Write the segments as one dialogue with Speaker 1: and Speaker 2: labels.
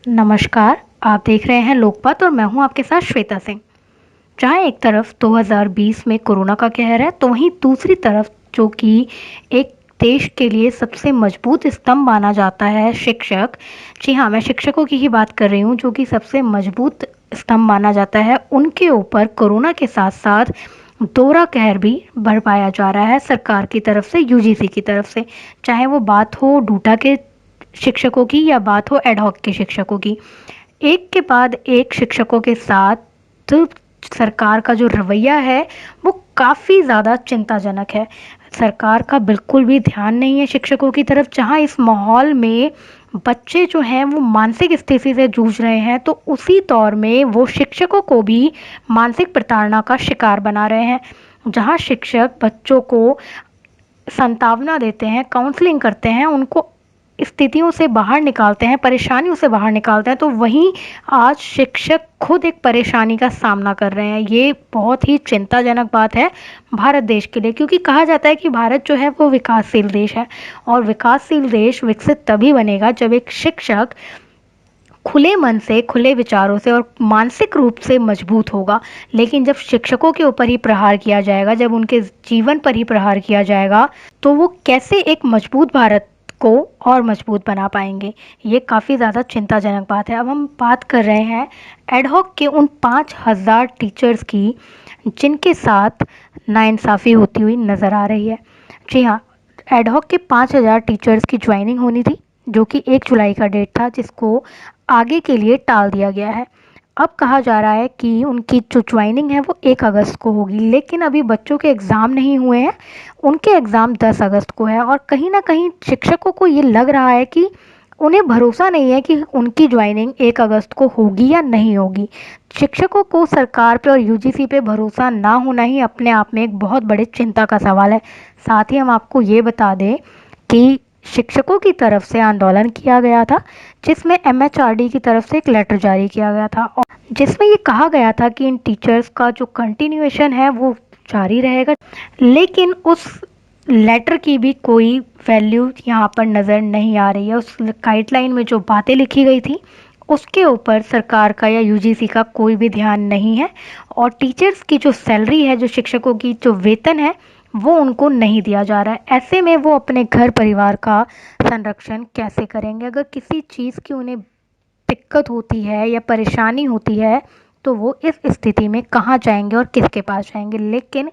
Speaker 1: नमस्कार, आप देख रहे हैं लोकपाल और मैं हूं आपके साथ श्वेता सिंह। जहां एक तरफ 2020 में कोरोना का कहर है, तो वहीं दूसरी तरफ जो कि एक देश के लिए सबसे मजबूत स्तंभ माना जाता है शिक्षक। जी हाँ, मैं शिक्षकों की ही बात कर रही हूँ, जो कि सबसे मजबूत स्तंभ माना जाता है। उनके ऊपर कोरोना के साथ-साथ दोहरा कहर भी बरपाया जा रहा है सरकार की तरफ से, यूजीसी की तरफ से। चाहे वो बात हो डूटा के शिक्षकों की या बात हो एडहॉक के शिक्षकों की। एक के बाद एक शिक्षकों के साथ सरकार का जो रवैया है वो काफ़ी ज़्यादा चिंताजनक है। सरकार का बिल्कुल भी ध्यान नहीं है शिक्षकों की तरफ। जहाँ इस माहौल में बच्चे जो हैं वो मानसिक स्थिति से जूझ रहे हैं, तो उसी दौर में वो शिक्षकों को भी मानसिक प्रताड़ना का शिकार बना रहे हैं। जहाँ शिक्षक बच्चों को सांत्वना देते हैं, काउंसलिंग करते हैं, उनको स्थितियों से बाहर निकालते हैं, परेशानियों से बाहर निकालते हैं, तो वहीं आज शिक्षक खुद एक परेशानी का सामना कर रहे हैं। ये बहुत ही चिंताजनक बात है भारत देश के लिए, क्योंकि कहा जाता है कि भारत जो है वो विकासशील देश है, और विकासशील देश विकसित तभी बनेगा जब एक शिक्षक खुले मन से, खुले विचारों से और मानसिक रूप से मजबूत होगा। लेकिन जब शिक्षकों के ऊपर ही प्रहार किया जाएगा, जब उनके जीवन पर ही प्रहार किया जाएगा, तो वो कैसे एक मजबूत भारत को और मजबूत बना पाएंगे। ये काफ़ी ज़्यादा चिंताजनक बात है। अब हम बात कर रहे हैं एडहॉक के उन 5000 टीचर्स की, जिनके साथ नाइंसाफ़ी होती हुई नज़र आ रही है। जी हाँ, एडहॉक के 5000 टीचर्स की ज्वाइनिंग होनी थी, जो कि 1 जुलाई का डेट था, जिसको आगे के लिए टाल दिया गया है। अब कहा जा रहा है कि उनकी जो ज्वाइनिंग है वो 1 अगस्त को होगी, लेकिन अभी बच्चों के एग्ज़ाम नहीं हुए हैं। उनके एग्ज़ाम 10 अगस्त को है, और कहीं न कहीं शिक्षकों को ये लग रहा है कि उन्हें भरोसा नहीं है कि उनकी ज्वाइनिंग 1 अगस्त को होगी या नहीं होगी। शिक्षकों को सरकार पे और यूजीसी पे भरोसा ना होना ही अपने आप में एक बहुत बड़ी चिंता का सवाल है। साथ ही हम आपको ये बता दें कि शिक्षकों की तरफ से आंदोलन किया गया था, जिसमें एमएचआरडी की तरफ से एक लेटर जारी किया गया था, और जिसमें ये कहा गया था कि इन टीचर्स का जो कंटिन्यूएशन है वो जारी रहेगा। लेकिन उस लेटर की भी कोई वैल्यू यहाँ पर नज़र नहीं आ रही है। उस गाइडलाइन में जो बातें लिखी गई थी, उसके ऊपर सरकार का या यूजीसी का कोई भी ध्यान नहीं है, और टीचर्स की जो सैलरी है, जो शिक्षकों की जो वेतन है, वो उनको नहीं दिया जा रहा है। ऐसे में वो अपने घर परिवार का संरक्षण कैसे करेंगे? अगर किसी चीज़ की उन्हें दिक्कत होती है या परेशानी होती है, तो वो इस स्थिति में कहाँ जाएंगे और किसके पास जाएंगे? लेकिन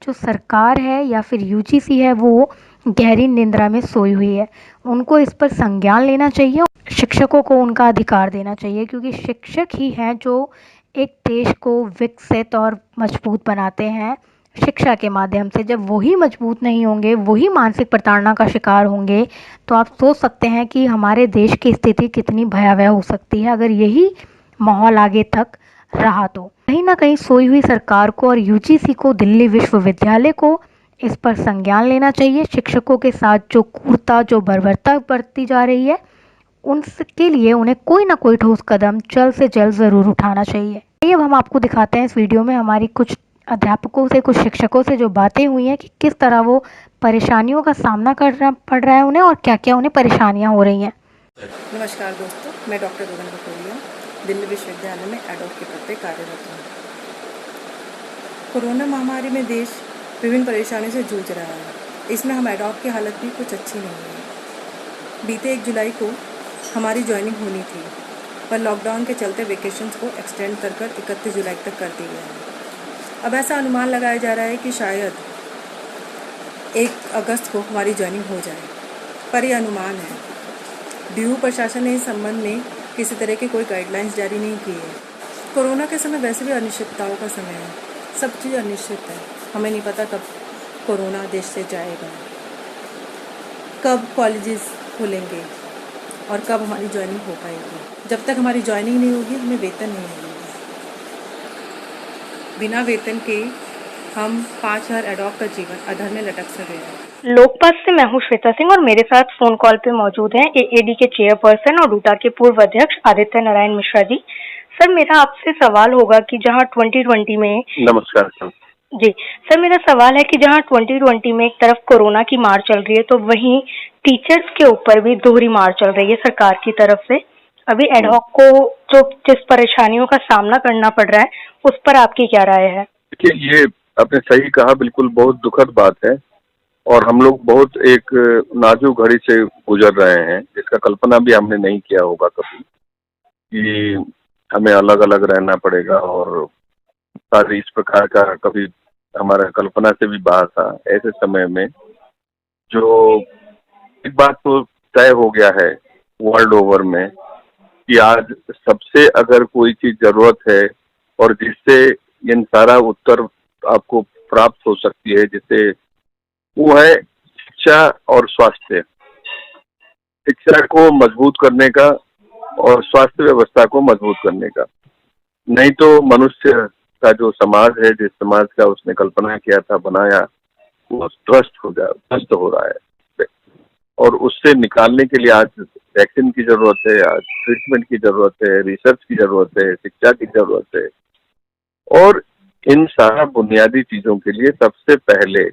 Speaker 1: जो सरकार है या फिर यूजीसी है, वो गहरी निंद्रा में सोई हुई है। उनको इस पर संज्ञान लेना चाहिए, शिक्षकों को उनका अधिकार देना चाहिए, क्योंकि शिक्षक ही हैं जो एक देश को विकसित और मजबूत बनाते हैं शिक्षा के माध्यम से। जब वही मजबूत नहीं होंगे, वही मानसिक प्रताड़ना का शिकार होंगे, तो आप सोच सकते हैं कि हमारे देश की स्थिति कितनी भयावह हो सकती है अगर यही माहौल आगे तक रहा। तो कहीं ना कहीं सोई हुई सरकार को और यूजीसी को, दिल्ली विश्वविद्यालय को इस पर संज्ञान लेना चाहिए। शिक्षकों के साथ जो क्रूरता, जो बर्बरता बरती जा रही है, उनके लिए उन्हें कोई ना कोई ठोस कदम जल्द से जल्द ज़रूर उठाना चाहिए। आइए अब हम आपको दिखाते हैं इस वीडियो में हमारी कुछ अध्यापकों से, कुछ शिक्षकों से जो बातें हुई हैं कि किस तरह वो परेशानियों का सामना करना पड़ रहा है उन्हें, और क्या क्या उन्हें परेशानियां हो रही हैं।
Speaker 2: नमस्कार दोस्तों, मैं डॉक्टर गगन बकोरिया दिल्ली विश्वविद्यालय में एडहॉक के पद पर कार्यरत हूँ। कोरोना महामारी में देश विभिन्न परेशानियों से जूझ रहा है। इसमें हम एडहॉक की हालत भी कुछ अच्छी नहीं है। बीते 1 जुलाई को हमारी ज्वाइनिंग होनी थी, पर लॉकडाउन के चलते वेकेशंस को एक्सटेंड कर 31 जुलाई तक कर दी गया है। अब ऐसा अनुमान लगाया जा रहा है कि शायद 1 अगस्त को हमारी ज्वाइनिंग हो जाए, पर यह अनुमान है। डीयू प्रशासन ने इस संबंध में किसी तरह की कोई गाइडलाइंस जारी नहीं की है। कोरोना के समय वैसे भी अनिश्चितताओं का समय है, सब चीज़ अनिश्चित है। हमें नहीं पता कब कोरोना देश से जाएगा, कब कॉलेजेस खुलेंगे और कब हमारी ज्वाइनिंग हो पाएगी। जब तक हमारी ज्वाइनिंग नहीं होगी, हमें वेतन नहीं मिलेगा। बिना वेतन के हम 5000 एडहॉक का जीवन अधर में लटक से गए हैं।
Speaker 1: लोकपाल से मैं हूँ श्वेता सिंह, और मेरे साथ फोन कॉल पे मौजूद हैं एएडी के चेयरपर्सन और डूटा के पूर्व अध्यक्ष आदित्य नारायण मिश्रा जी। सर, मेरा आपसे सवाल होगा कि जहाँ 2020 में
Speaker 3: नमस्कार सर।
Speaker 1: जी सर, मेरा सवाल है कि जहाँ 2020 में एक तरफ कोरोना की मार चल रही है, तो वहीं टीचर्स के ऊपर भी दोहरी मार चल रही है सरकार की तरफ से। अभी एडहॉक को जो जिस परेशानियों का सामना करना पड़ रहा है उस पर आपकी क्या राय है?
Speaker 3: देखिए, ये आपने सही कहा, बिल्कुल बहुत दुखद बात है और हम लोग बहुत एक नाजुक घड़ी से गुजर रहे हैं, जिसका कल्पना भी हमने नहीं किया होगा कभी कि हमें अलग अलग रहना पड़ेगा और सारी इस प्रकार का कभी हमारा कल्पना से भी बाहर था। ऐसे समय में जो एक बात तो तय हो गया है वर्ल्ड ओवर में कि आज सबसे अगर कोई चीज जरूरत है और जिससे इन सारा उत्तर आपको प्राप्त हो सकती है, जिससे वो है शिक्षा और स्वास्थ्य। शिक्षा को मजबूत करने का और स्वास्थ्य व्यवस्था को मजबूत करने का। नहीं तो मनुष्य का जो समाज है, जिस समाज का उसने कल्पना किया था, बनाया, वो ध्वस्त हो रहा है और उससे निकालने के लिए आज वैक्सीन की जरूरत है, आज ट्रीटमेंट की जरूरत है, रिसर्च की जरूरत है, शिक्षा की जरूरत है। और इन सारा बुनियादी चीजों के लिए सबसे पहले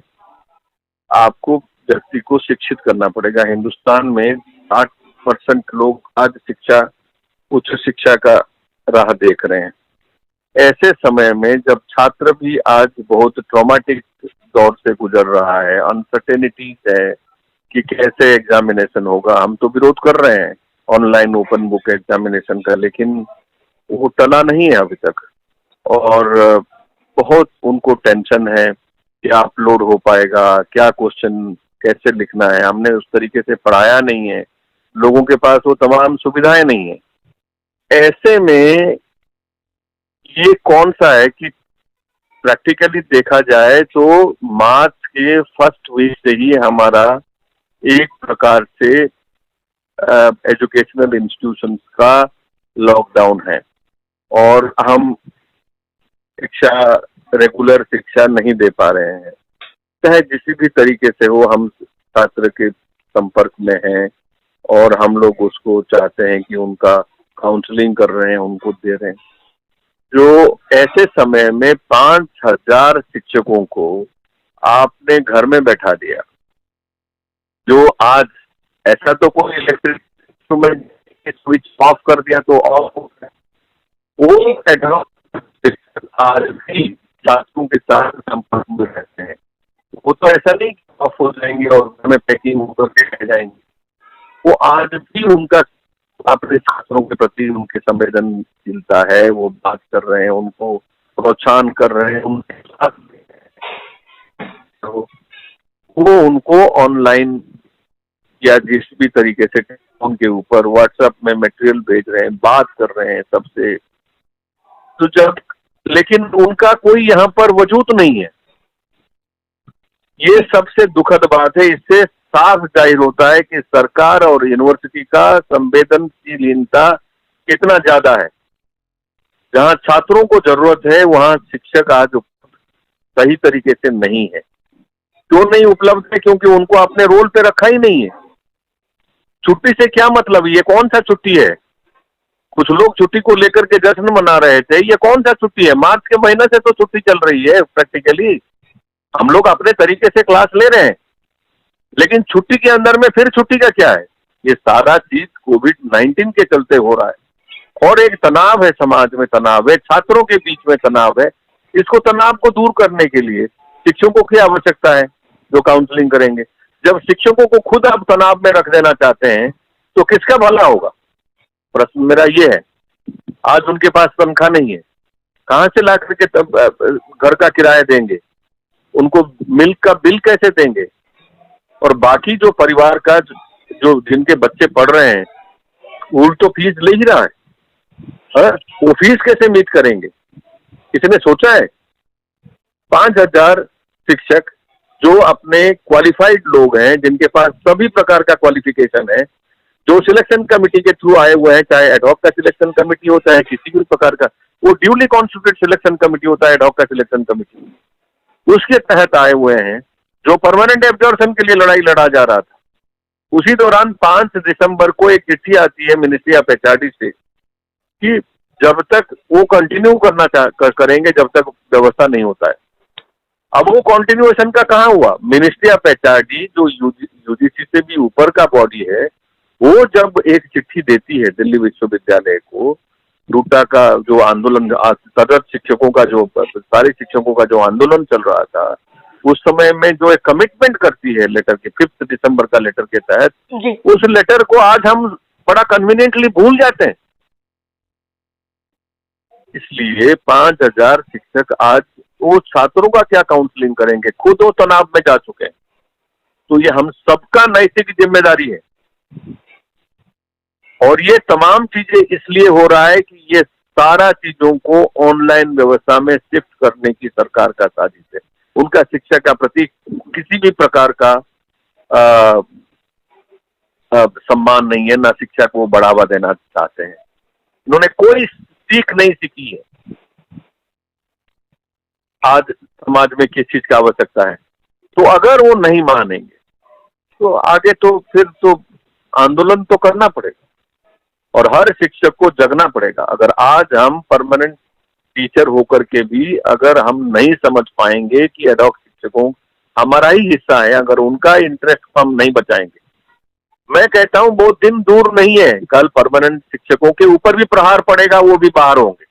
Speaker 3: आपको व्यक्ति को शिक्षित करना पड़ेगा। हिंदुस्तान में 60% लोग आज उच्च शिक्षा का राह देख रहे हैं। ऐसे समय में जब छात्र भी आज बहुत ट्रॉमेटिक दौर से गुजर रहा है, अनसर्टेनिटीज है कि कैसे एग्जामिनेशन होगा, हम तो विरोध कर रहे हैं ऑनलाइन ओपन बुक एग्जामिनेशन का, लेकिन वो टला नहीं है अभी तक और बहुत उनको टेंशन है कि अपलोड हो पाएगा, क्या क्वेश्चन कैसे लिखना है, हमने उस तरीके से पढ़ाया नहीं है, लोगों के पास वो तमाम सुविधाएं नहीं है। ऐसे में ये कौन सा है कि प्रैक्टिकली देखा जाए तो मार्च के फर्स्ट वीक से ही हमारा एक प्रकार से एजुकेशनल इंस्टीट्यूशंस का लॉकडाउन है और हम रेगुलर शिक्षा नहीं दे पा रहे हैं। चाहे किसी भी तरीके से हो, हम छात्र के संपर्क में हैं और हम लोग उसको चाहते हैं कि उनका काउंसलिंग कर रहे हैं, उनको दे रहे हैं। जो ऐसे समय में 5,000 शिक्षकों को आपने घर में बैठा दिया, जो आज ऐसा तो कोई इलेक्ट्रिक इंस्ट्रूमेंट स्विच ऑफ कर दिया तो ऑफ हो गया, वो एडहॉक आज भी छात्रों के साथ संपर्क में रहते हैं। वो तो ऐसा नहीं ऑफ हो जाएंगे और घर में पैकिंग होकर के रह जाएंगे, वो आज भी उनका अपने छात्रों के प्रति उनकी संवेदनशीलता है, वो बात कर रहे हैं, उनको प्रोत्साहन कर रहे हैं, उनके साथ तो वो उनको ऑनलाइन या जिस भी तरीके से उनके ऊपर व्हाट्सएप में मटेरियल भेज रहे हैं, बात कर रहे हैं सबसे। तो जब लेकिन उनका कोई यहाँ पर वजूद नहीं है, ये सबसे दुखद बात है। इससे साफ जाहिर होता है कि सरकार और यूनिवर्सिटी का संवेदनशीलता कितना ज्यादा है। जहां छात्रों को जरूरत है वहां शिक्षक आज सही तरीके से नहीं है। क्यों नहीं उपलब्ध है? क्योंकि उनको अपने रोल पे रखा ही नहीं है। छुट्टी से क्या मतलब? ये कौन सा छुट्टी है? कुछ लोग छुट्टी को लेकर के जश्न मना रहे थे, ये कौन सा छुट्टी है? मार्च के महीने से तो छुट्टी चल रही है। प्रैक्टिकली हम लोग अपने तरीके से क्लास ले रहे हैं, लेकिन छुट्टी के अंदर में फिर छुट्टी का क्या है? ये सारा चीज कोविड-19 के चलते हो रहा है और एक तनाव है, समाज में तनाव है, छात्रों के बीच में तनाव है। इसको तनाव को दूर करने के लिए शिक्षकों की आवश्यकता है जो काउंसलिंग करेंगे। जब शिक्षकों को खुद आप तनाव में रख देना चाहते हैं तो किसका भला होगा? प्रश्न मेरा ये है। आज उनके पास तनख्वाह नहीं है, कहां से ला करके घर का किराया देंगे? उनको मिल्क का बिल कैसे देंगे? और बाकी जो परिवार का जो जिनके बच्चे पढ़ रहे हैं, स्कूल तो फीस ले ही रहा है, वो फीस कैसे मीट करेंगे? इसने सोचा है? 5,000 शिक्षक जो अपने क्वालिफाइड लोग हैं, जिनके पास सभी प्रकार का क्वालिफिकेशन है, जो सिलेक्शन कमेटी के थ्रू आए हुए हैं, चाहे एडहॉक का सिलेक्शन कमेटी हो, चाहे किसी भी प्रकार का, वो ड्यूली कॉन्स्टिट्यूटेड सिलेक्शन कमेटी होता है एडहॉक का सिलेक्शन कमेटी, उसके तहत आए हुए हैं, जो परमानेंट एब्जॉर्प्शन के लिए लड़ाई लड़ा जा रहा था। उसी दौरान 5 दिसंबर को एक चिट्ठी आती है मिनिस्ट्री ऑफ एचआरडी से कि जब तक वो कंटिन्यू करेंगे जब तक व्यवस्था नहीं होता है। अब वो कंटिन्यूएशन का कहाँ हुआ? मिनिस्ट्री ऑफ एचआरडी जो यूजीसी से भी ऊपर का बॉडी है, वो जब एक चिट्ठी देती है दिल्ली विश्वविद्यालय को, रूटा का जो आंदोलन, सदर शिक्षकों का जो, सारे शिक्षकों का जो आंदोलन चल रहा था, उस समय में जो एक कमिटमेंट करती है लेटर के, 5 दिसंबर का लेटर के तहत, उस लेटर को आज हम बड़ा कन्वीनियंटली भूल जाते हैं। इसलिए 5,000 शिक्षक आज वो छात्रों का क्या काउंसलिंग करेंगे, खुद वो तनाव में जा चुके हैं। तो ये हम सबका नैतिक जिम्मेदारी है। और ये तमाम चीजें इसलिए हो रहा है कि ये सारा चीजों को ऑनलाइन व्यवस्था में शिफ्ट करने की सरकार का साजिश है। उनका शिक्षा का प्रति किसी भी प्रकार का सम्मान नहीं है, ना शिक्षा को बढ़ावा देना चाहते हैं। उन्होंने कोई सीख नहीं सीखी है आज समाज में किस चीज की आवश्यकता है। तो अगर वो नहीं मानेंगे तो आगे तो फिर तो आंदोलन तो करना पड़ेगा और हर शिक्षक को जगना पड़ेगा। अगर आज हम परमानेंट टीचर होकर के भी अगर हम नहीं समझ पाएंगे कि एडॉक शिक्षकों हमारा ही हिस्सा है, अगर उनका इंटरेस्ट हम नहीं बचाएंगे, मैं कहता हूं बहुत दिन दूर नहीं है, कल परमानेंट शिक्षकों के ऊपर भी प्रहार पड़ेगा, वो भी बाहर होंगे।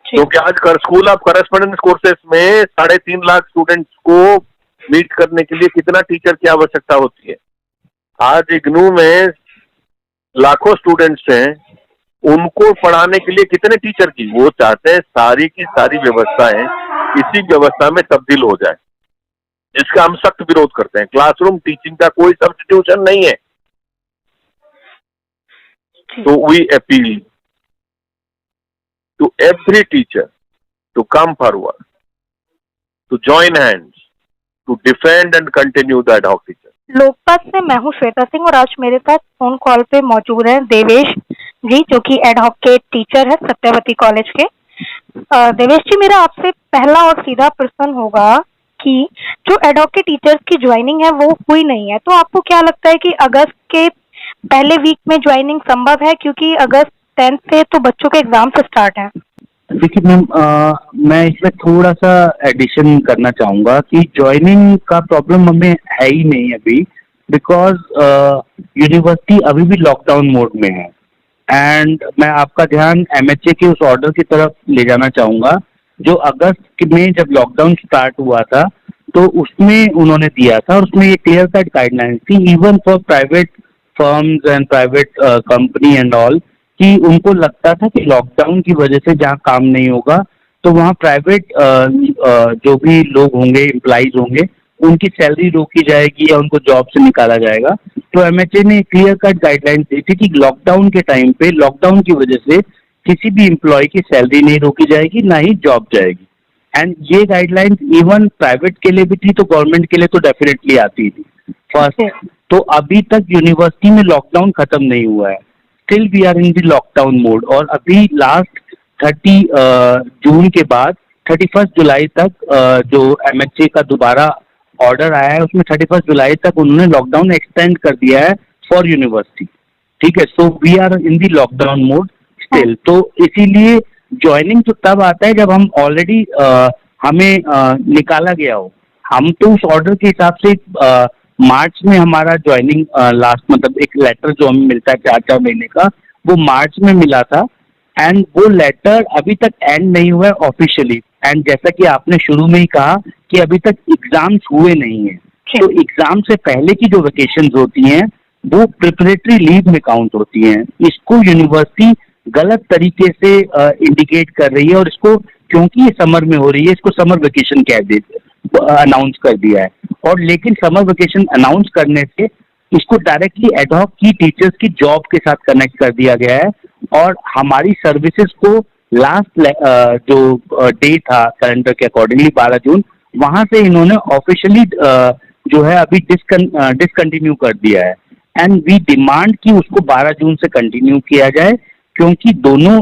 Speaker 3: क्योंकि आज स्कूल ऑफ करेस्पॉन्डेंस कोर्सेस में 3.5 लाख स्टूडेंट्स को मीट करने के लिए कितना टीचर की आवश्यकता होती है। आज इग्नू में लाखों स्टूडेंट्स हैं, उनको पढ़ाने के लिए कितने टीचर की, वो चाहते हैं सारी की सारी व्यवस्थाएं इसी व्यवस्था में तब्दील हो जाए, जिसका हम सख्त विरोध करते हैं। क्लासरूम टीचिंग का कोई सब्स्टिट्यूशन नहीं है। तो we appeal to every teacher to come forward, to join hands, to defend and continue the ad hoc teacher.
Speaker 1: Lokpal से मैं हूँ श्वेता सिंह और आज मेरे साथ फोन कॉल पे मौजूद हैं देवेश जी, जो कि एड हॉक के टीचर है सत्यवती कॉलेज के। देवेश जी, मेरा आपसे पहला और सीधा प्रश्न होगा कि जो एड हॉक के टीचर्स की ज्वाइनिंग है वो हुई नहीं है, तो आपको क्या लगता है कि अगस्त के पहले वीक में ज्वाइनिंग संभव है? क्योंकि अगस्त 10 से तो बच्चों के एग्जाम से स्टार्ट है।
Speaker 4: देखिए मैम, मैं इसमें थोड़ा सा एडिशन करना चाहूंगा कि ज्वाइनिंग का प्रॉब्लम हमें है ही नहीं अभी, बिकॉज यूनिवर्सिटी अभी भी लॉकडाउन मोड में है। एंड मैं आपका ध्यान एमएचए के उस ऑर्डर की तरफ ले जाना चाहूंगा जो अगस्त में जब लॉकडाउन स्टार्ट हुआ था तो उसमें उन्होंने दिया था, और उसमें ये क्लियर कट गाइडलाइंस थी even for private firms and private company and all, कि उनको लगता था कि लॉकडाउन की वजह से जहाँ काम नहीं होगा तो वहाँ प्राइवेट जो भी लोग होंगे, एम्प्लॉइज होंगे, उनकी सैलरी रोकी जाएगी या उनको जॉब से निकाला जाएगा। तो एमएचए ने क्लियर कट गाइडलाइंस दी थी कि लॉकडाउन के टाइम पे लॉकडाउन की वजह से किसी भी एम्प्लॉय की सैलरी नहीं रोकी जाएगी, ना ही जॉब जाएगी। एंड ये गाइडलाइंस इवन प्राइवेट के लिए भी थी तो गवर्नमेंट के लिए तो डेफिनेटली आती थी फर्स्ट। तो अभी तक यूनिवर्सिटी में लॉकडाउन खत्म नहीं हुआ है, still we are in the lockdown mode. और अभी लास्ट 30 जून के बाद 31 जुलाई तक जो एमएचए का दोबारा ऑर्डर आया है उसमें 31 जुलाई तक उन्होंने लॉकडाउन एक्सटेंड कर दिया है फॉर यूनिवर्सिटी। ठीक है, so we are in the lockdown mode still. तो इसीलिए ज्वाइनिंग तो तब आता है जब हम ऑलरेडी हमें निकाला गया हो। हम तो उस ऑर्डर के हिसाब से मार्च में हमारा ज्वाइनिंग लास्ट, मतलब एक लेटर जो हमें मिलता है 4 महीने का, वो मार्च में मिला था। एंड वो लेटर अभी तक एंड नहीं हुआ है ऑफिशियली। एंड जैसा कि आपने शुरू में ही कहा कि अभी तक एग्जाम्स हुए नहीं है, तो एग्जाम से पहले की जो वेकेशंस होती हैं वो प्रिपरेटरी लीव में काउंट होती हैं। इसको यूनिवर्सिटी गलत तरीके से इंडिकेट कर रही है, और इसको क्योंकि ये समर में हो रही है इसको समर वेकेशन कह देते अनाउंस कर दिया है। और लेकिन समर वेकेशन अनाउंस करने से इसको डायरेक्टली एड हॉक की टीचर्स की जॉब के साथ कनेक्ट कर दिया गया है। और हमारी सर्विसेज को लास्ट जो डे था कैलेंडर के अकॉर्डिंगली 12 जून, वहां से इन्होंने ऑफिशियली जो है अभी डिसकंटिन्यू कर दिया है। एंड वी डिमांड कि उसको 12 जून से कंटिन्यू किया जाए, क्योंकि दोनों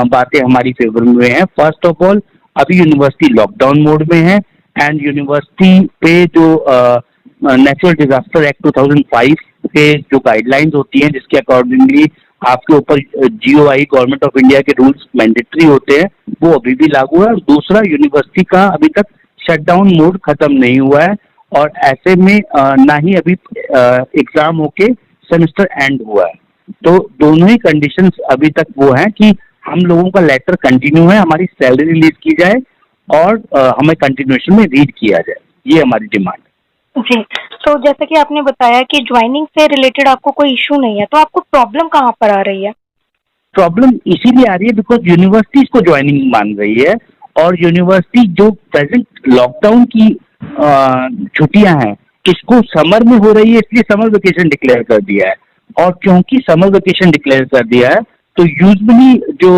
Speaker 4: बातें हमारी फेवर में हैं। फर्स्ट ऑफ ऑल, अभी यूनिवर्सिटी लॉकडाउन मोड में है एंड यूनिवर्सिटी पे जो नेचुरल डिजास्टर एक्ट 2005 के जो गाइडलाइंस होती हैं जिसके अकॉर्डिंगली आपके ऊपर जीओआई गवर्नमेंट ऑफ इंडिया के रूल्स मैंडेटरी होते हैं, वो अभी भी लागू है। और दूसरा, यूनिवर्सिटी का अभी तक शटडाउन मोड खत्म नहीं हुआ है और ऐसे में ना ही अभी एग्जाम होके सेमेस्टर एंड हुआ है। तो दोनों ही कंडीशंस अभी तक वो हैं कि हम लोगों का लेटर कंटिन्यू है, हमारी सैलरी रिलीज की जाए और हमें कंटिन्यूएशन में रीड किया जाए, ये हमारी डिमांड।
Speaker 1: जी, तो जैसे कि आपने बताया कि ज्वाइनिंग से रिलेटेड आपको कोई इश्यू नहीं है, तो आपको प्रॉब्लम कहाँ पर आ रही है?
Speaker 4: प्रॉब्लम इसीलिए आ रही है बिकॉज यूनिवर्सिटीज को ज्वाइनिंग मान रही है, और यूनिवर्सिटी जो प्रेजेंट लॉकडाउन की छुट्टियां हैं इसको समर में हो रही है, इसलिए समर वेकेशन डिक्लेयर कर दिया है। और क्योंकि समर वेकेशन डिक्लेयर कर दिया है तो यूजुअली जो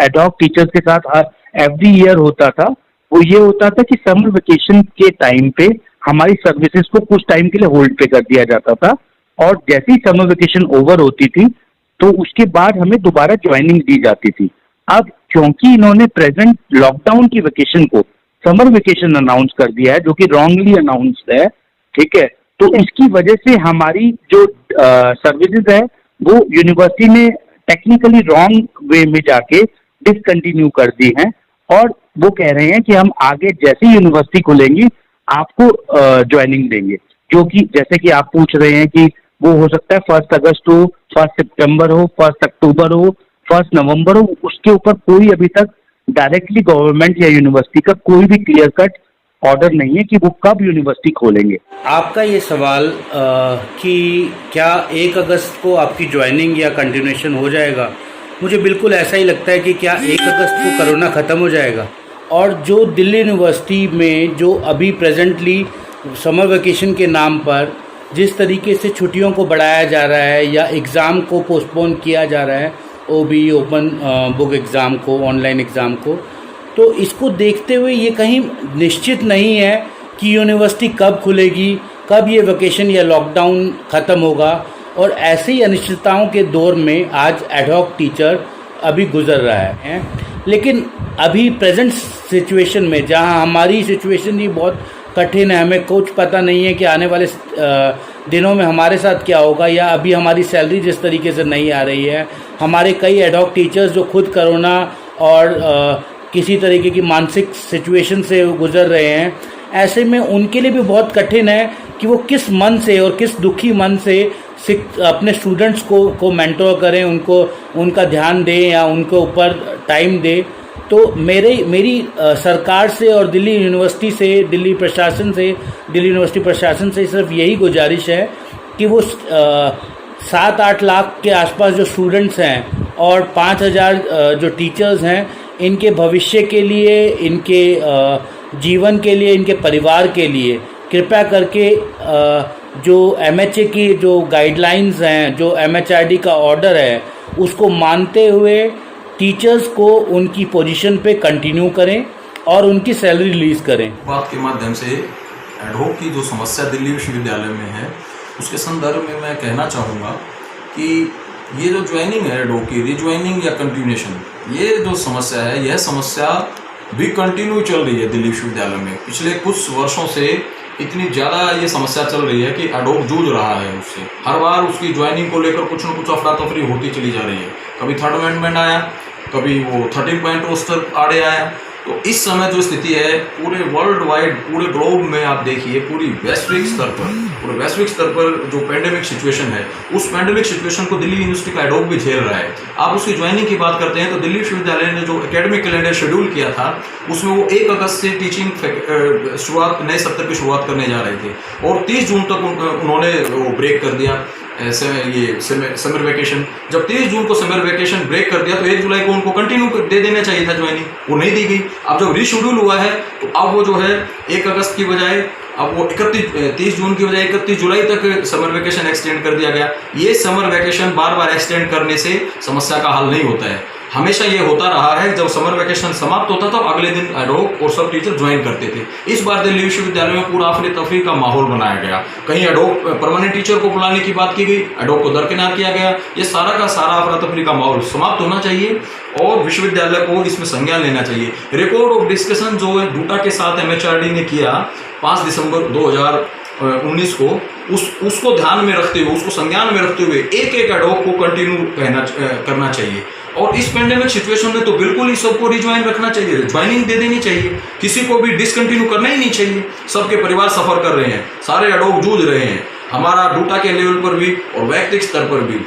Speaker 4: एडॉक टीचर्स के साथ एवरी ईयर होता था वो ये होता था कि समर वेकेशन के टाइम पे हमारी सर्विसेज को कुछ टाइम के लिए होल्ड पे कर दिया जाता था, और जैसे ही समर वेकेशन ओवर होती थी तो उसके बाद हमें दोबारा ज्वाइनिंग दी जाती थी। अब क्योंकि इन्होंने प्रेजेंट लॉकडाउन की वेकेशन को समर वेकेशन अनाउंस कर दिया है, जो कि रॉन्गली अनाउंस्ड है, ठीक है, तो इसकी वजह से हमारी जो सर्विसेज है वो यूनिवर्सिटी ने टेक्निकली रॉन्ग वे में जाके डिसकंटिन्यू कर दी हैं, और वो कह रहे हैं कि हम आगे जैसे यूनिवर्सिटी खुलेंगी आपको ज्वाइनिंग देंगे, जो कि जैसे कि आप पूछ रहे हैं कि वो हो सकता है 1 अगस्त हो, 1 सितंबर हो, 1 अक्टूबर हो, 1 नवंबर हो, उसके ऊपर कोई अभी तक डायरेक्टली गवर्नमेंट या यूनिवर्सिटी का कोई भी क्लियर कट ऑर्डर नहीं है कि वो कब यूनिवर्सिटी खोलेंगे।
Speaker 5: आपका ये सवाल कि क्या 1 अगस्त को आपकी ज्वाइनिंग या कंटिन्यूएशन हो जाएगा, मुझे बिल्कुल ऐसा ही लगता है कि क्या 1 अगस्त को कोरोना ख़त्म हो जाएगा। और जो दिल्ली यूनिवर्सिटी में जो अभी प्रेजेंटली समर वेकेशन के नाम पर जिस तरीके से छुट्टियों को बढ़ाया जा रहा है या एग्ज़ाम को पोस्टपोन किया जा रहा है, ओबी ओपन बुक एग्ज़ाम को, ऑनलाइन एग्ज़ाम को, तो इसको देखते हुए ये कहीं निश्चित नहीं है कि यूनिवर्सिटी कब खुलेगी, कब ये वेकेशन या लॉकडाउन ख़त्म होगा। और ऐसे ही अनिश्चितताओं के दौर में आज एडहॉक टीचर अभी गुजर रहा है। लेकिन अभी प्रेजेंट सिचुएशन में जहां हमारी सिचुएशन ही बहुत कठिन है, हमें कुछ पता नहीं है कि आने वाले दिनों में हमारे साथ क्या होगा, या अभी हमारी सैलरी जिस तरीके से नहीं आ रही है, हमारे कई एडहॉक टीचर्स जो खुद कोरोना और किसी तरीके की मानसिक सिचुएशन से गुजर रहे हैं, ऐसे में उनके लिए भी बहुत कठिन है कि वो किस मन से और किस दुखी मन से अपने स्टूडेंट्स को मेंटोर करें, उनको उनका ध्यान दें या उनके ऊपर टाइम दें। तो मेरी सरकार से और दिल्ली यूनिवर्सिटी से, दिल्ली यूनिवर्सिटी प्रशासन से सिर्फ यही गुजारिश है कि वो 7-8 लाख के आसपास जो स्टूडेंट्स हैं और 5,000 जो टीचर्स हैं, इनके भविष्य के लिए, इनके जीवन के लिए, इनके परिवार के लिए कृपया करके जो MHA की जो गाइडलाइंस हैं, जो MHRD का ऑर्डर है, उसको मानते हुए टीचर्स को उनकी पोजीशन पे कंटिन्यू करें और उनकी सैलरी रिलीज करें।
Speaker 6: बात के माध्यम से एडहॉक की जो समस्या दिल्ली विश्वविद्यालय में है उसके संदर्भ में मैं कहना चाहूँगा कि ये जो ज्वाइनिंग है एडहॉक की, रिज्वाइनिंग या कंटिन्यूएशन, ये जो समस्या है, यह समस्या भी कंटिन्यू चल रही है दिल्ली विश्वविद्यालय में। पिछले कुछ वर्षों से इतनी ज़्यादा ये समस्या चल रही है कि एडहॉक जूझ रहा है उससे। हर बार उसकी ज्वाइनिंग को लेकर कुछ न कुछ अफरा तफरी होती चली जा रही है। कभी 3rd अमेंडमेंट आया, कभी वो 13 पॉइंट रोस्टर आड़े आया। तो इस समय जो स्थिति है पूरे वर्ल्ड वाइड, पूरे ग्लोब में आप देखिए, पूरे वैश्विक स्तर पर जो पैंडेमिक सिचुएशन है, उस पैंडेमिक सिचुएशन को दिल्ली यूनिवर्सिटी का एडहॉक भी झेल रहा है। आप उसकी ज्वाइनिंग की बात करते हैं तो दिल्ली विश्वविद्यालय ने जो एकेडमिक कैलेंडर शेड्यूल किया था उसमें वो 1 अगस्त से टीचिंग शुरुआत, नए सत्र की शुरुआत करने जा रहे थे, और 30 जून तक उन्होंने वो ब्रेक कर दिया ये समर वेकेशन। जब 30 जून को समर वेकेशन ब्रेक कर दिया तो 1 जुलाई को उनको कंटिन्यू दे देना चाहिए था ज्वाइनिंग, वो नहीं दी गई। अब जब रीशेड्यूल हुआ है तो अब वो जो है 1 अगस्त की बजाय अब वो 30 जून की बजाय 31 जुलाई तक समर वेकेशन एक्सटेंड कर दिया गया। ये समर वेकेशन बार बार एक्सटेंड करने से समस्या का हल नहीं होता है। हमेशा ये होता रहा है, जब समर वेकेशन समाप्त होता था तो अगले दिन एडहॉक और सब टीचर ज्वाइन करते थे। इस बार दिल्ली विश्वविद्यालय में पूरा अफरी तफरी का माहौल बनाया गया। कहीं एडहॉक परमानेंट टीचर को बुलाने की बात की गई, एडहॉक को दरकिनार किया गया। ये सारा का सारा अफरा तफरी का माहौल समाप्त होना चाहिए और विश्वविद्यालय को इसमें संज्ञान लेना चाहिए। रिकॉर्ड ऑफ डिस्कशन जो है डूटा के साथ MHRD ने किया 5 दिसंबर 2000 19 को उसको ध्यान में रखते हुए, उसको संज्ञान में रखते हुए एक एडहॉक को कंटिन्यू करना चाहिए। और इस पेंडेमिक सिचुएशन में तो बिल्कुल ही सबको रिज्वाइन रखना चाहिए, ज्वाइनिंग दे देनी चाहिए, किसी को भी डिसकंटिन्यू करना ही नहीं चाहिए। सबके परिवार सफर कर रहे हैं, सारे एडहॉक जूझ रहे हैं, हमारा डूटा के लेवल पर भी और वैयक्तिक स्तर पर भी,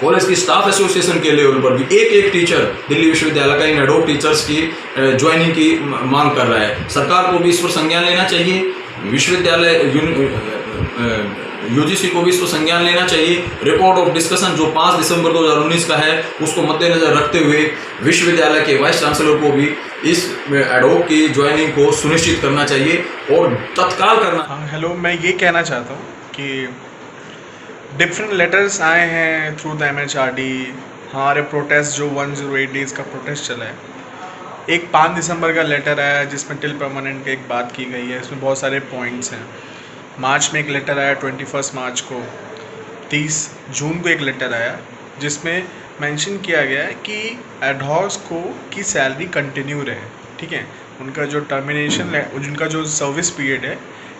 Speaker 6: कॉलेज की स्टाफ एसोसिएशन के लेवल पर भी एक टीचर दिल्ली विश्वविद्यालय का इन एडहॉक टीचर्स की ज्वाइनिंग की मांग कर रहा है। सरकार को भी इस पर संज्ञान लेना चाहिए, विश्वविद्यालय यूजीसी को भी इस पर संज्ञान लेना चाहिए। रिकॉर्ड ऑफ डिस्कशन जो 5 दिसंबर 2019 का है उसको मद्देनजर रखते हुए विश्वविद्यालय के वाइस चांसलर को भी इस एडहॉक की ज्वाइनिंग को सुनिश्चित करना चाहिए और तत्काल करना।
Speaker 7: हेलो, मैं ये कहना चाहता हूँ कि डिफरेंट लेटर्स आए हैं थ्रू द MHRD। हमारे प्रोटेस्ट जो 108 डेज़ का प्रोटेस्ट चला है, एक 5 दिसंबर का लेटर आया जिसमें टिल परमानेंट की एक बात की गई है। इसमें बहुत सारे पॉइंट्स हैं। मार्च में एक लेटर आया 21 मार्च को, 30 जून को एक लेटर आया जिसमें मेंशन किया गया है कि एडहॉक्स को की सैलरी कंटिन्यू रहे, ठीक है। उनका जो टर्मिनेशन है, उनका जो सर्विस पीरियड है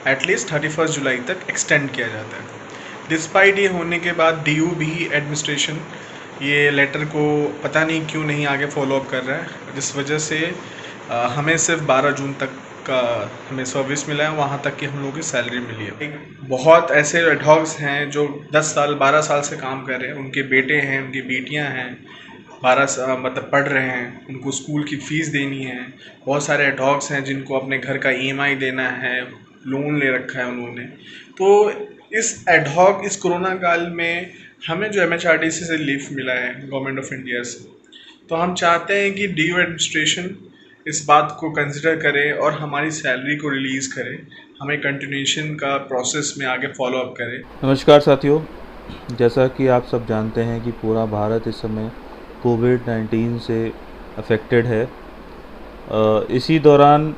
Speaker 7: एटलीस्ट 31 जुलाई तक एक्सटेंड किया जाता है। डिस्पाइट ये होने के बाद DUB एडमिनिस्ट्रेशन ये लेटर को पता नहीं क्यों नहीं आगे फॉलोअप कर रहा है, जिस वजह से हमें सिर्फ 12 जून तक का हमें सर्विस मिला है, वहाँ तक की हम लोगों की सैलरी मिली है। एक बहुत ऐसे एडहॉक्स हैं जो 10 साल 12 साल से काम कर रहे हैं, उनके बेटे हैं, उनकी बेटियाँ हैं, 12 मतलब पढ़ रहे हैं, उनको स्कूल की फ़ीस देनी है। बहुत सारे एडहॉक्स हैं जिनको अपने घर का EMI देना है, लोन ले रखा है उन्होंने। तो इस एडहॉक इस कोरोना काल में हमें जो MHRDC से रिलीफ मिला है गवर्नमेंट ऑफ इंडिया से, तो हम चाहते हैं कि DU एडमिनिस्ट्रेशन इस बात को कंसिडर करे और हमारी सैलरी को रिलीज़ करे, हमें कंटिन्यूएशन का प्रोसेस में आगे फॉलो अप करे।
Speaker 8: नमस्कार साथियों, जैसा कि आप सब जानते हैं कि पूरा भारत इस समय कोविड-19 से अफेक्टेड है। इसी दौरान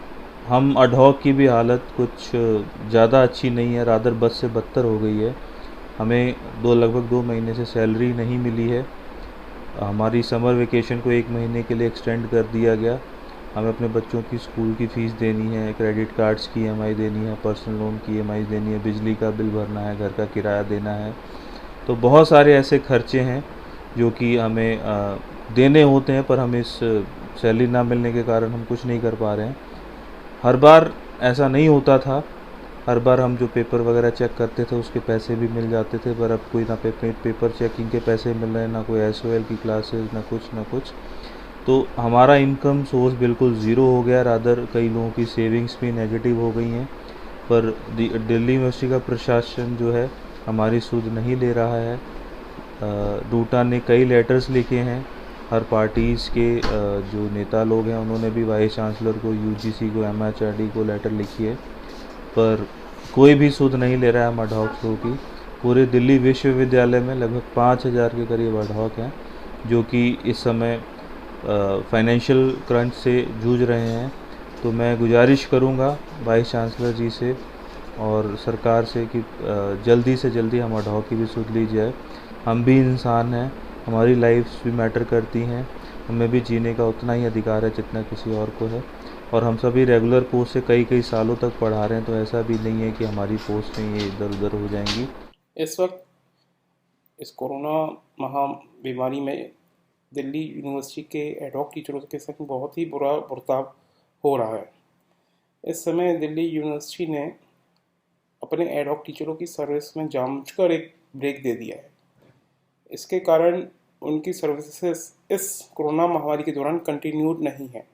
Speaker 8: हम एडहॉक की भी हालत कुछ ज़्यादा अच्छी नहीं है, रादर बद से बदतर हो गई है। हमें लगभग 2 महीने से सैलरी नहीं मिली है। हमारी समर वेकेशन को 1 महीने के लिए एक्सटेंड कर दिया गया। हमें अपने बच्चों की स्कूल की फ़ीस देनी है, क्रेडिट कार्ड्स की EMI देनी है, पर्सनल लोन की EMI देनी है, बिजली का बिल भरना है, घर का किराया देना है। तो बहुत सारे ऐसे खर्चे हैं जो कि हमें देने होते हैं, पर हमें इस सैलरी ना मिलने के कारण हम कुछ नहीं कर पा रहे हैं। हर बार ऐसा नहीं होता था, हर बार हम जो पेपर वगैरह चेक करते थे उसके पैसे भी मिल जाते थे, पर अब कोई ना पेपर चेकिंग के पैसे मिल रहे हैं, ना कोई SOL की क्लासेस, ना कुछ। तो हमारा इनकम सोर्स बिल्कुल ज़ीरो हो गया। रादर कई लोगों की सेविंग्स भी नेगेटिव हो गई हैं। पर दिल्ली यूनिवर्सिटी का प्रशासन जो है हमारी सुध नहीं ले रहा है। डूटा ने कई लेटर्स लिखे हैं, हर पार्टीज़ के जो नेता लोग हैं उन्होंने भी वाइस चांसलर को, UGC को, MHRD को लेटर लिखी है, पर कोई भी सुध नहीं ले रहा है हम एडहॉक्स की। पूरे दिल्ली विश्वविद्यालय में लगभग 5000 के करीब एडहॉक हैं जो कि इस समय फाइनेंशियल क्रंच से जूझ रहे हैं। तो मैं गुजारिश करूंगा वाइस चांसलर जी से और सरकार से कि जल्दी से जल्दी हम एडहॉक की भी सुध ली जाए। हम भी इंसान हैं, हमारी लाइफ्स भी मैटर करती हैं, हमें भी जीने का उतना ही अधिकार है जितना किसी और को है। और हम सभी रेगुलर पोस्ट से कई सालों तक पढ़ा रहे हैं, तो ऐसा भी नहीं है कि हमारी पोस्टें ये इधर उधर हो जाएंगी।
Speaker 9: इस वक्त इस कोरोना महा बीमारी में दिल्ली यूनिवर्सिटी के एडहॉक टीचरों के संग बहुत ही बुरा बर्ताव हो रहा है। इस समय दिल्ली यूनिवर्सिटी ने अपने एडहॉक टीचरों की सर्विस में जानबूझकर एक ब्रेक दे दिया है। इसके कारण उनकी सर्विसेज इस कोरोना महामारी के दौरान कंटिन्यूड नहीं है।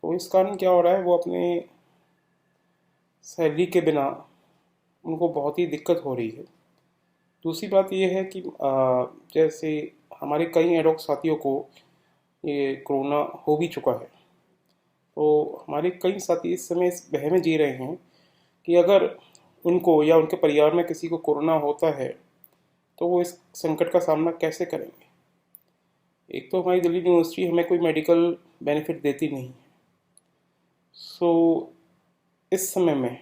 Speaker 9: तो इस कारण क्या हो रहा है, वो अपने सैलरी के बिना उनको बहुत ही दिक्कत हो रही है। दूसरी बात ये है कि जैसे हमारे कई एडहॉक साथियों को ये कोरोना हो भी चुका है, तो हमारे कई साथी इस समय इस वहम में जी रहे हैं कि अगर उनको या उनके परिवार में किसी को कोरोना होता है तो वो इस संकट का सामना कैसे करेंगे। एक तो हमारी दिल्ली यूनिवर्सिटी हमें कोई मेडिकल बेनिफिट देती नहीं है। सो इस समय में,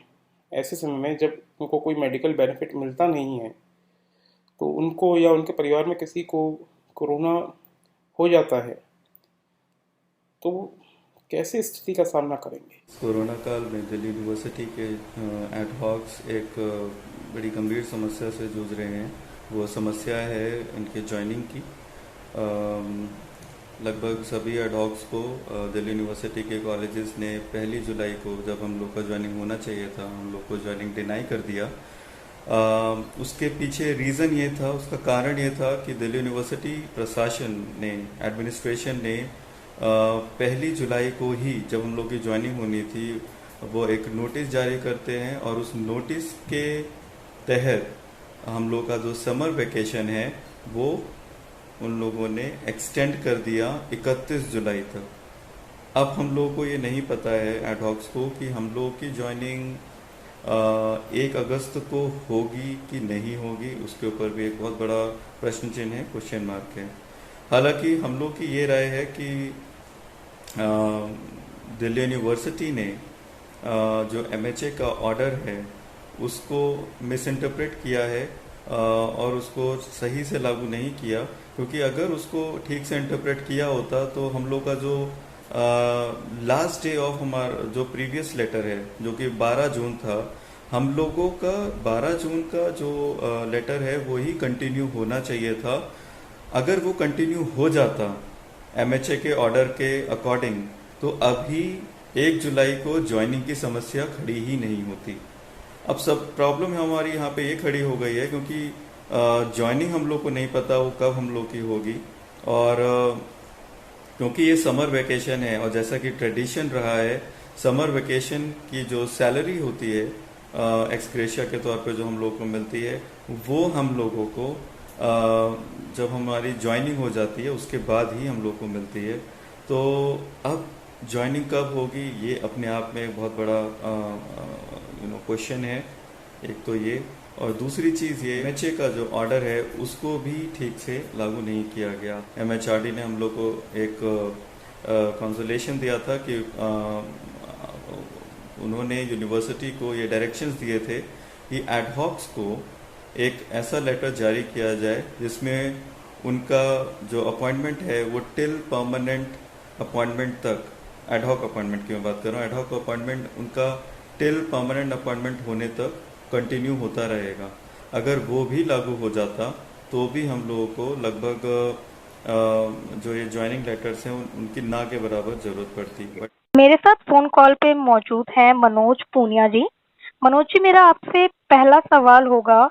Speaker 9: ऐसे समय में जब उनको कोई मेडिकल बेनिफिट मिलता नहीं है, तो उनको या उनके परिवार में किसी को कोरोना हो जाता है तो कैसे स्थिति का सामना करेंगे?
Speaker 8: कोरोना काल में दिल्ली यूनिवर्सिटी के एडहॉक्स एक बड़ी गंभीर समस्या से जूझ रहे हैं। वो समस्या है इनके ज्वाइनिंग की। लगभग सभी एडहॉक्स को दिल्ली यूनिवर्सिटी के कॉलेजेस ने 1 जुलाई को, जब हम लोग का ज्वाइनिंग होना चाहिए था, हम लोग को ज्वाइनिंग डिनाई कर दिया। उसके पीछे रीज़न ये था, उसका कारण ये था कि दिल्ली यूनिवर्सिटी प्रशासन ने, एडमिनिस्ट्रेशन ने 1 जुलाई को ही, जब हम लोग की ज्वाइनिंग होनी थी, वो एक नोटिस जारी करते हैं और उस नोटिस के तहत हम लोग का जो समर वेकेशन है वो उन लोगों ने एक्सटेंड कर दिया 31 जुलाई तक। अब हम लोगों को ये नहीं पता है एडहॉक्स को कि हम लोग की ज्वाइनिंग 1 अगस्त को होगी कि नहीं होगी। उसके ऊपर भी एक बहुत बड़ा प्रश्न चिन्ह है, क्वेश्चन मार्क है। हालांकि हम लोग की ये राय है कि दिल्ली यूनिवर्सिटी ने जो MHA का ऑर्डर है उसको मिस इंटरप्रेट किया है और उसको सही से लागू नहीं किया, क्योंकि अगर उसको ठीक से इंटरप्रेट किया होता तो हम लोग का जो लास्ट डे ऑफ हमारा जो प्रीवियस लेटर है, जो कि 12 जून था, हम लोगों का 12 जून का जो लेटर है वो ही कंटिन्यू होना चाहिए था। अगर वो कंटिन्यू हो जाता MHA के ऑर्डर के अकॉर्डिंग, तो अभी 1 जुलाई को ज्वाइनिंग की समस्या खड़ी ही नहीं होती। अब सब प्रॉब्लम हमारी यहाँ पे ये खड़ी हो गई है क्योंकि ज्वाइनिंग हम लोग को नहीं पता वो कब हम लोग की होगी, और क्योंकि ये समर वेकेशन है और जैसा कि ट्रेडिशन रहा है, समर वेकेशन की जो सैलरी होती है एक्सग्रेशिया के तौर पे जो हम लोग को मिलती है, वो हम लोगों को जब हमारी ज्वाइनिंग हो जाती है उसके बाद ही हम लोग को मिलती है। तो अब ज्वाइनिंग कब होगी ये अपने आप में एक बहुत बड़ा क्वेश्चन है। एक तो ये, और दूसरी चीज़ ये MHA का जो ऑर्डर है उसको भी ठीक से लागू नहीं किया गया। MHRD ने हम लोग को एक कंसोलेशन दिया था कि उन्होंने यूनिवर्सिटी को ये डायरेक्शंस दिए थे कि एडहॉक्स को एक ऐसा लेटर जारी किया जाए जिसमें उनका जो अपॉइंटमेंट है वो टिल परमानेंट अपॉइंटमेंट तक, एडहॉक अपॉइंटमेंट की मैं बात कर रहा हूँ, एडहॉक अपॉइंटमेंट उनका टिल परमानेंट अपॉइंटमेंट होने तक कंटिन्यू होता रहेगा। अगर वो भी लागू हो जाता तो भी हम लोगों को लगभग जो ये ज्वाइनिंग लेटर्स हैं उनकी ना के बराबर ज़रूरत पड़ती।
Speaker 1: मेरे साथ फ़ोन कॉल पे मौजूद हैं मनोज पूनिया जी। मनोज जी, मेरा आपसे पहला सवाल होगा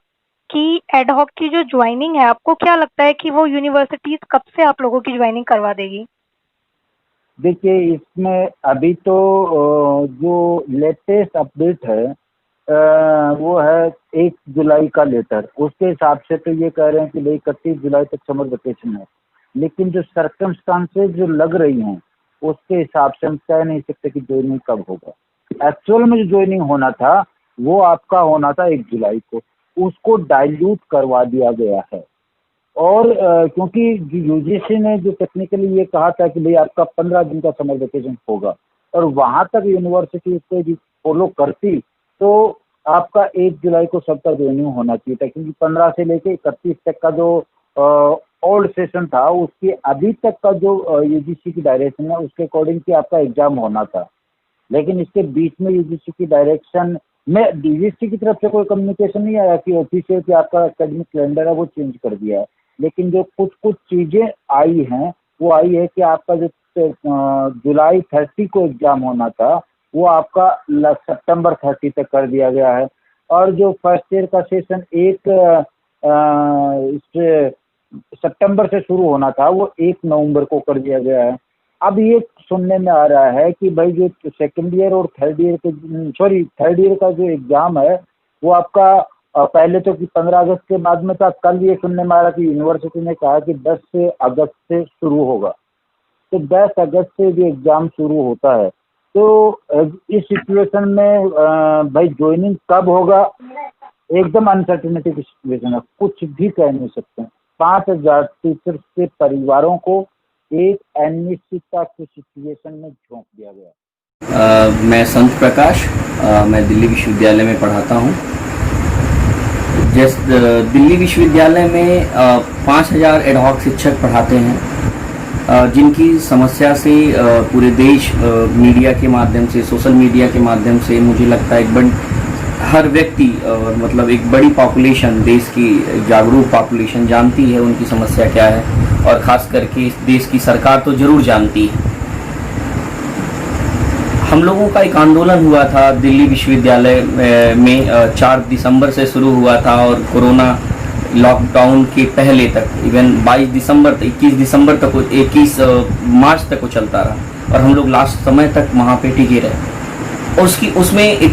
Speaker 1: कि एडहॉक की जो ज्वाइनिंग है, आपको क्या लगता है कि वो यूनिवर्सिटीज़ कब से आप लोगों की ज्वाइनिंग करवा देगी?
Speaker 10: देखिए, इसमें अभी तो जो लेटेस्ट अपडेट है वो है 1 जुलाई का लेटर। उसके हिसाब से तो ये कह रहे हैं कि भाई 31 जुलाई तक समर वेकेशन है, लेकिन जो सर्कमस्टांसेस जो लग रही हैं उसके हिसाब से हम कह नहीं सकते कि ज्वाइनिंग कब होगा। एक्चुअल में जो ज्वाइनिंग होना था वो आपका होना था 1 जुलाई को, उसको डाइल्यूट करवा दिया गया है। और क्योंकि यूजीसी ने जो टेक्निकली ये कहा था कि भाई आपका 15 दिन का समर वेकेशन होगा, और वहाँ तक यूनिवर्सिटी उसको यदि फॉलो करती तो आपका 1 जुलाई को सबका ज्वाइनिंग होना चाहिए था, क्योंकि 15 से लेके 31 तक का जो ओल्ड सेशन था उसके अभी तक का जो यूजीसी की डायरेक्शन है उसके अकॉर्डिंग कि आपका एग्जाम होना था। लेकिन इसके बीच में यूजीसी की डायरेक्शन में डीवीसी की तरफ से कोई कम्युनिकेशन नहीं आया कि ऑफिशियल कि आपका एकेडमिक कैलेंडर है वो चेंज कर दिया है। लेकिन जो कुछ चीज़ें आई हैं वो आई है कि आपका जो जुलाई 30 को एग्ज़ाम होना था वो आपका सितंबर 30 तक कर दिया गया है, और जो फर्स्ट ईयर का सेशन 1 सितंबर से शुरू होना था वो 1 नवंबर को कर दिया गया है। अब ये सुनने में आ रहा है कि भाई जो सेकेंड ईयर और थर्ड ईयर का जो एग्ज़ाम है वो आपका पहले तो कि 15 अगस्त के बाद में था, कल ये सुनने में आ रहा कि यूनिवर्सिटी ने कहा कि 10 अगस्त से शुरू होगा। तो 10 अगस्त से जो एग्ज़ाम शुरू होता है, तो इस सिचुएशन में भाई ज्वाइनिंग कब होगा एकदम अनसर्टेनिटी की सिचुएशन है, कुछ भी कह नहीं सकते। 5000 टीचर्स के परिवारों को एक अनिश्चितता की सिचुएशन में झोंक दिया गया।
Speaker 11: मैं संत प्रकाश, मैं दिल्ली विश्वविद्यालय में पढ़ाता हूँ। दिल्ली विश्वविद्यालय में 5000 एडहॉक शिक्षक पढ़ाते हैं। जिनकी समस्या से पूरे देश मीडिया के माध्यम से, सोशल मीडिया के माध्यम से, मुझे लगता है हर व्यक्ति मतलब एक बड़ी पॉपुलेशन, देश की जागरूक पॉपुलेशन जानती है उनकी समस्या क्या है, और ख़ास करके इस देश की सरकार तो ज़रूर जानती है। हम लोगों का एक आंदोलन हुआ था दिल्ली विश्वविद्यालय में 4 दिसंबर से शुरू हुआ था, और कोरोना लॉकडाउन के पहले तक, इवन 22 दिसंबर तक, 21 दिसंबर तक, 21 मार्च तक वो चलता रहा, और हम लोग लास्ट समय तक वहाँ पे टिके रहे। और उसमें एक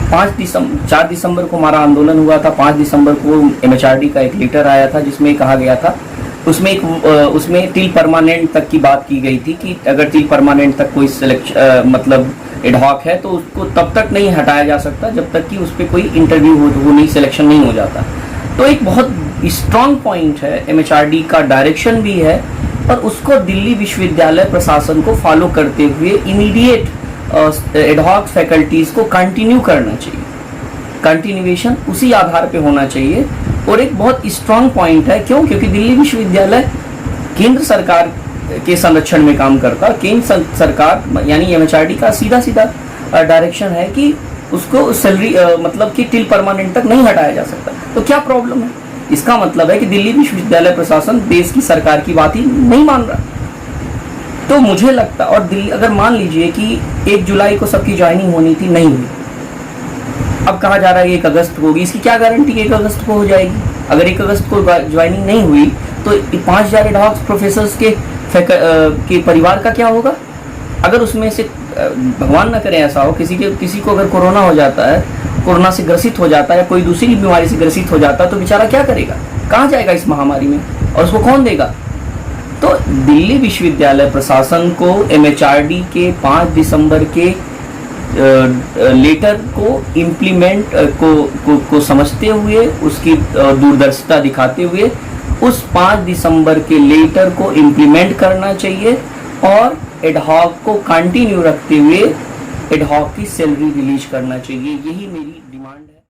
Speaker 11: 4 दिसंबर को हमारा आंदोलन हुआ था। 5 दिसंबर को MHRD का एक लेटर आया था जिसमें कहा गया था, उसमें टिल परमानेंट तक की बात की गई थी कि अगर टिल परमानेंट तक कोई मतलब एडहॉक है तो उसको तब तक नहीं हटाया जा सकता जब तक कि उस पर कोई इंटरव्यू हो नहीं, सिलेक्शन नहीं हो जाता। तो एक बहुत स्ट्रॉन्ग पॉइंट है, MHRD का डायरेक्शन भी है, और उसको दिल्ली विश्वविद्यालय प्रशासन को फॉलो करते हुए इमीडिएट एडहॉक फैकल्टीज़ को कंटिन्यू करना चाहिए, कंटिन्यूएशन उसी आधार पे होना चाहिए। और एक बहुत स्ट्रॉन्ग पॉइंट है, क्यों? क्योंकि दिल्ली विश्वविद्यालय केंद्र सरकार के संरक्षण में काम करता है। केंद्र सरकार यानी MHRD का सीधा डायरेक्शन है कि उसको सैलरी मतलब कि टिल परमानेंट तक नहीं हटाया जा सकता। तो क्या प्रॉब्लम है? इसका मतलब है कि दिल्ली विश्वविद्यालय प्रशासन देश की सरकार की बात ही नहीं मान रहा। तो मुझे लगता, और दिल्ली अगर मान लीजिए कि 1 जुलाई को सबकी ज्वाइनिंग होनी थी, नहीं हुई, अब कहा जा रहा है 1 अगस्त को होगी, इसकी क्या गारंटी 1 अगस्त को हो जाएगी? अगर 1 अगस्त को ज्वाइनिंग नहीं हुई तो 5000 एडहॉक प्रोफेसर्स के परिवार का क्या होगा? अगर उसमें से भगवान न करे ऐसा हो, किसी को अगर कोरोना हो जाता है, कोरोना से ग्रसित हो जाता है या कोई दूसरी बीमारी से ग्रसित हो जाता है, तो बेचारा क्या करेगा? कहाँ जाएगा इस महामारी में, और उसको कौन देगा? तो दिल्ली विश्वविद्यालय प्रशासन को MHRD के 5 दिसंबर के लेटर को इम्प्लीमेंट को समझते हुए, उसकी दूरदर्शिता दिखाते हुए उस 5 दिसंबर के लेटर को इम्प्लीमेंट करना चाहिए, और एडहॉक को कंटिन्यू रखते हुए एडहॉक की सैलरी रिलीज करना चाहिए। यही मेरी डिमांड है।